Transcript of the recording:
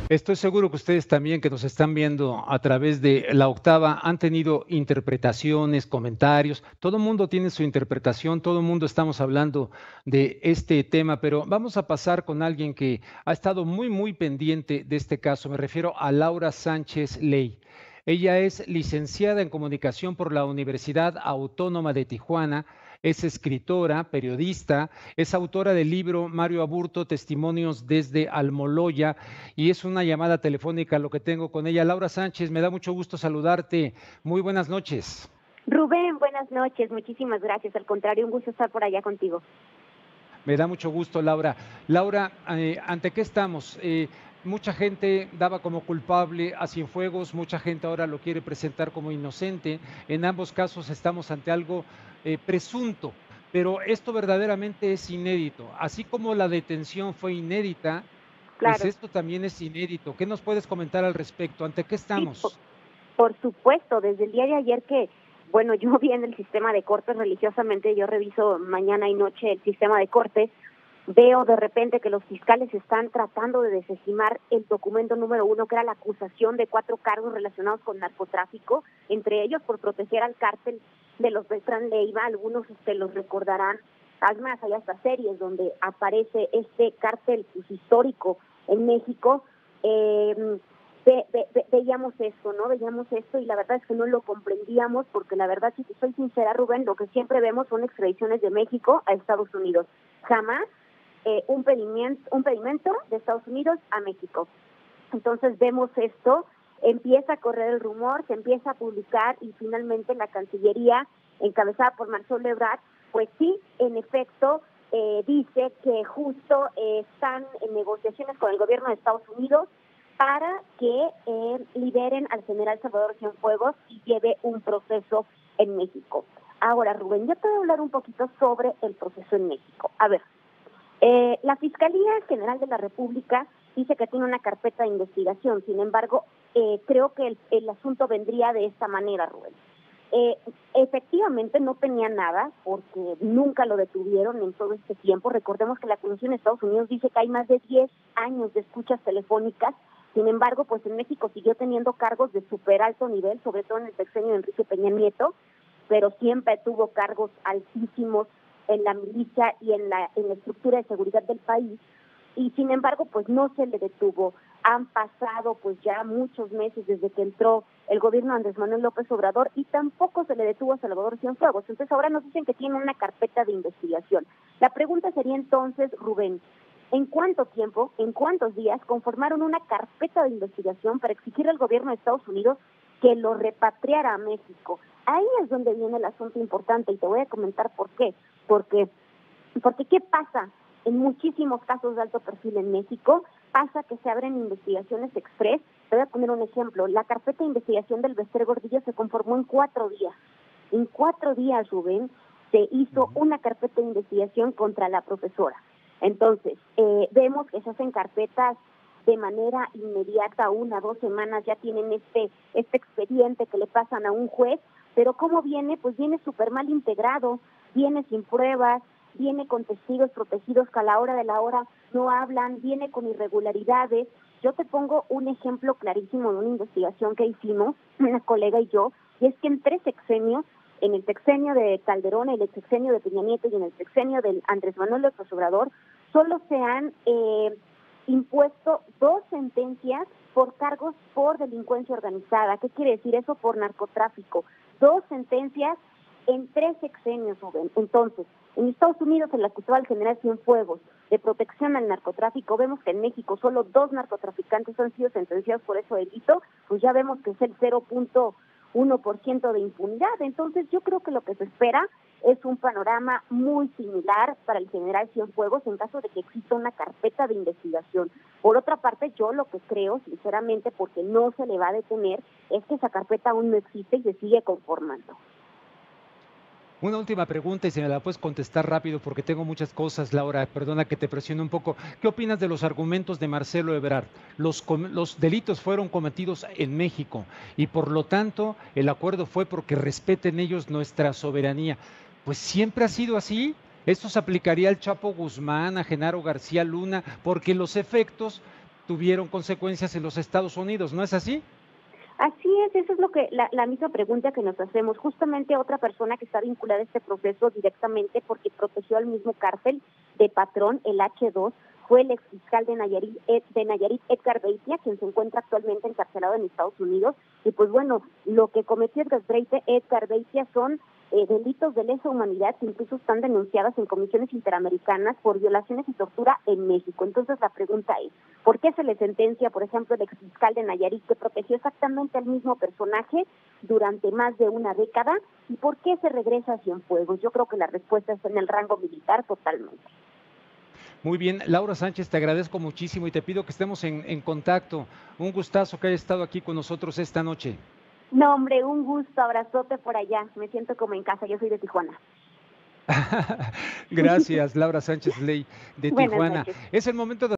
Estoy seguro que ustedes también que nos están viendo a través de La Octava han tenido interpretaciones, comentarios. Todo el mundo tiene su interpretación, todo el mundo estamos hablando de este tema, pero vamos a pasar con alguien que ha estado muy pendiente de este caso. Me refiero a Laura Sánchez Ley. Ella es licenciada en comunicación por la Universidad Autónoma de Tijuana. Es escritora, periodista, es autora del libro Mario Aburto, Testimonios desde Almoloya, y es una llamada telefónica lo que tengo con ella. Laura Sánchez, me da mucho gusto saludarte. Muy buenas noches. Rubén, buenas noches, muchísimas gracias. Al contrario, un gusto estar por allá contigo. Me da mucho gusto, Laura. Laura, ¿ante qué estamos? Mucha gente daba como culpable a Cienfuegos, mucha gente ahora lo quiere presentar como inocente. En ambos casos estamos ante algo presunto, pero esto verdaderamente es inédito. Así como la detención fue inédita, pues Claro, esto también es inédito. ¿Qué nos puedes comentar al respecto? ¿Ante qué sí, estamos? por supuesto, desde el día de ayer que, bueno, yo vi en el sistema de cortes religiosamente, yo reviso mañana y noche el sistema de cortes, veo de repente que los fiscales están tratando de desestimar el documento número 1, que era la acusación de 4 cargos relacionados con narcotráfico, entre ellos por proteger al cártel de los Beltrán Leiva. Algunos los recordarán. Además, hay hasta series donde aparece este cártel histórico en México. Veíamos esto, ¿no? Veíamos esto y la verdad es que no lo comprendíamos porque la verdad, si te soy sincera, Rubén, lo que siempre vemos son extradiciones de México a Estados Unidos. Jamás un pedimento de Estados Unidos a México. Entonces vemos esto, empieza a correr el rumor, se empieza a publicar y finalmente la Cancillería, encabezada por Marcelo Ebrard, pues sí, en efecto, dice que justo están en negociaciones con el gobierno de Estados Unidos para que liberen al general Salvador Cienfuegos y lleve un proceso en México. Ahora, Rubén, yo te voy a hablar un poquito sobre el proceso en México. A ver, la Fiscalía General de la República dice que tiene una carpeta de investigación. Sin embargo, creo que el asunto vendría de esta manera, Rubén. Efectivamente no tenía nada porque nunca lo detuvieron en todo este tiempo. Recordemos que la Constitución de Estados Unidos dice que hay más de 10 años de escuchas telefónicas. Sin embargo, pues en México siguió teniendo cargos de súper alto nivel, sobre todo en el sexenio de Enrique Peña Nieto, pero siempre tuvo cargos altísimos en la milicia y en la estructura de seguridad del país, y sin embargo pues no se le detuvo. Han pasado pues ya muchos meses desde que entró el gobierno de Andrés Manuel López Obrador y tampoco se le detuvo a Salvador Cienfuegos. Entonces ahora nos dicen que tiene una carpeta de investigación. La pregunta sería entonces, Rubén, ¿en cuánto tiempo, en cuántos días conformaron una carpeta de investigación para exigirle al gobierno de Estados Unidos que lo repatriara a México? Ahí es donde viene el asunto importante y te voy a comentar por qué. Porque ¿qué pasa? En muchísimos casos de alto perfil en México, pasa que se abren investigaciones express. Te voy a poner un ejemplo. La carpeta de investigación del Bester Gordillo se conformó en 4 días. En 4 días, Rubén, se hizo una carpeta de investigación contra la profesora. Entonces, vemos que se hacen carpetas de manera inmediata, 1 o 2 semanas ya tienen este expediente que le pasan a un juez, pero ¿cómo viene? Pues viene súper mal integrado, viene sin pruebas, viene con testigos protegidos que a la hora de la hora no hablan, viene con irregularidades. Yo te pongo un ejemplo clarísimo de una investigación que hicimos, una colega y yo, y es que en 3 sexenios, en el sexenio de Calderón, en el sexenio de Peña Nieto y en el sexenio de Andrés Manuel López Obrador, solo se han impuesto 2 sentencias por cargos por delincuencia organizada. ¿Qué quiere decir eso? Por narcotráfico. 2 sentencias en 3 sexenios, Rubén. Entonces, en Estados Unidos se le acusó al general Cienfuegos de protección al narcotráfico. Vemos que en México solo 2 narcotraficantes han sido sentenciados por ese delito, pues ya vemos que es el 0.1% de impunidad. Entonces yo creo que lo que se espera es un panorama muy similar para el general Cienfuegos en caso de que exista una carpeta de investigación. Por otra parte, yo lo que creo, sinceramente, porque no se le va a detener, es que esa carpeta aún no existe y se sigue conformando. Una última pregunta y si me la puedes contestar rápido porque tengo muchas cosas, Laura, perdona que te presione un poco. ¿Qué opinas de los argumentos de Marcelo Ebrard? Los delitos fueron cometidos en México y por lo tanto el acuerdo fue porque respeten ellos nuestra soberanía. Pues siempre ha sido así. Esto se aplicaría al Chapo Guzmán, a Genaro García Luna, porque los efectos tuvieron consecuencias en los Estados Unidos, ¿no es así? Así es, eso es lo que la misma pregunta que nos hacemos. Justamente otra persona que está vinculada a este proceso directamente porque protegió al mismo cártel de Patrón, el H2, fue el exfiscal de Nayarit, Edgar Beitia, quien se encuentra actualmente encarcelado en Estados Unidos. Y pues bueno, lo que cometió Edgar Beitia son delitos de lesa humanidad que incluso están denunciadas en comisiones interamericanas por violaciones y tortura en México. Entonces la pregunta es, ¿por qué se le sentencia, por ejemplo, el exfiscal de Nayarit, que protegió exactamente al mismo personaje durante más de una década? ¿Y por qué se regresa a Cienfuegos? Yo creo que la respuesta está en el rango militar totalmente. Muy bien, Laura Sánchez, te agradezco muchísimo y te pido que estemos en contacto. Un gustazo que hayas estado aquí con nosotros esta noche. No, hombre, un gusto, abrazote por allá. Me siento como en casa, yo soy de Tijuana. Gracias, Laura Sánchez Ley de Buenas Tijuana. noches. Es el momento de